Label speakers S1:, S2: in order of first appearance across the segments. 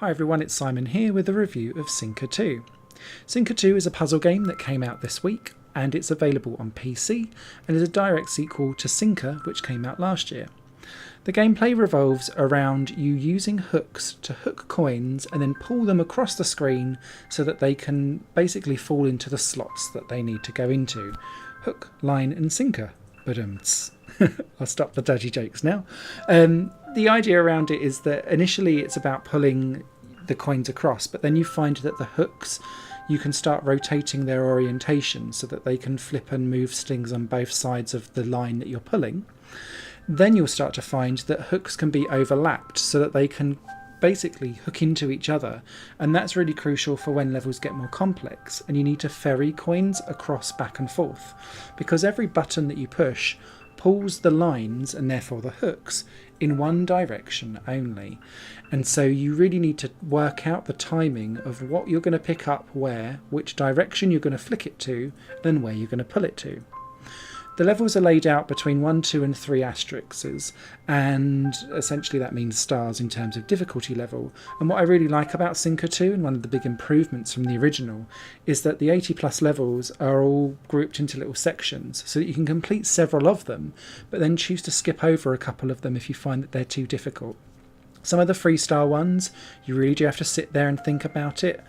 S1: Hi everyone, it's Simon here with a review of Sinkr 2. Sinkr 2 is a puzzle game that came out this week and it's available on PC and is a direct sequel to Sinkr, which came out last year. The gameplay revolves around you using hooks to hook coins and then pull them across the screen so that they can basically fall into the slots that they need to go into. Hook, line and sinker. Badumts. I'll stop the dodgy jokes now. The idea around it is that initially it's about pulling the coins across, but then you find that the hooks, you can start rotating their orientation so that they can flip and move strings on both sides of the line that you're pulling. Then you'll start to find that hooks can be overlapped so that they can basically hook into each other, and that's really crucial for when levels get more complex and you need to ferry coins across back and forth, because every button that you push pulls the lines and therefore the hooks in one direction only, and so you really need to work out the timing of what you're going to pick up where, which direction you're going to flick it to, and where you're going to pull it to. The levels are laid out between 1, 2 and 3 asterisks, and essentially that means stars in terms of difficulty level. And what I really like about Sinkr 2, and one of the big improvements from the original, is that the 80 plus levels are all grouped into little sections so that you can complete several of them, but then choose to skip over a couple of them if you find that they're too difficult. Some of the freestyle ones, you really do have to sit there and think about it.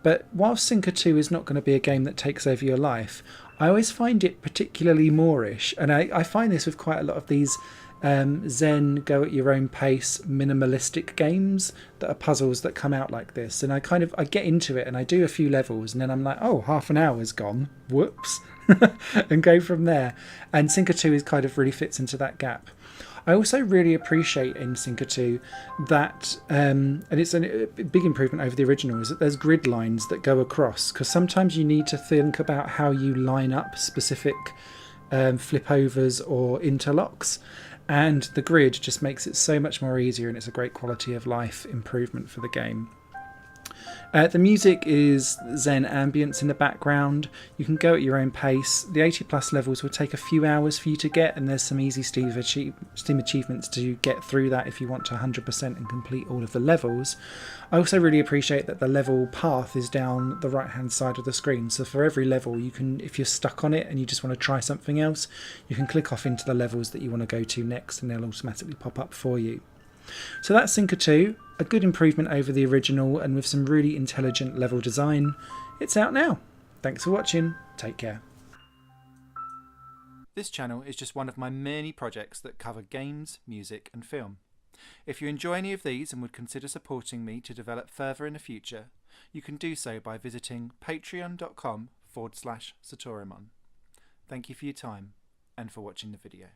S1: But whilst Sinkr 2 is not going to be a game that takes over your life, I always find it particularly Moorish, and I find this with quite a lot of these zen, go at your own pace, minimalistic games that are puzzles that come out like this. And I get into it and I do a few levels and then I'm like, oh, half an hour's gone, whoops, and go from there. And Sinkr 2 is kind of really fits into that gap. I also really appreciate in Sinkr 2 that, and it's a big improvement over the original, is that there's grid lines that go across, because sometimes you need to think about how you line up specific flip overs or interlocks, and the grid just makes it so much more easier, and it's a great quality of life improvement for the game. The music is zen ambience in the background. You can go at your own pace. The 80 plus levels will take a few hours for you to get, and there's some easy Steam achievements to get through that if you want to 100% and complete all of the levels. I also really appreciate that the level path is down the right hand side of the screen, so for every level you can, if you're stuck on it and you just want to try something else, you can click off into the levels that you want to go to next and they'll automatically pop up for you. So that's Sinkr 2, a good improvement over the original and with some really intelligent level design. It's out now. Thanks for watching. Take care.
S2: This channel is just one of my many projects that cover games, music and film. If you enjoy any of these and would consider supporting me to develop further in the future, you can do so by visiting patreon.com/Satorimon. Thank you for your time and for watching the video.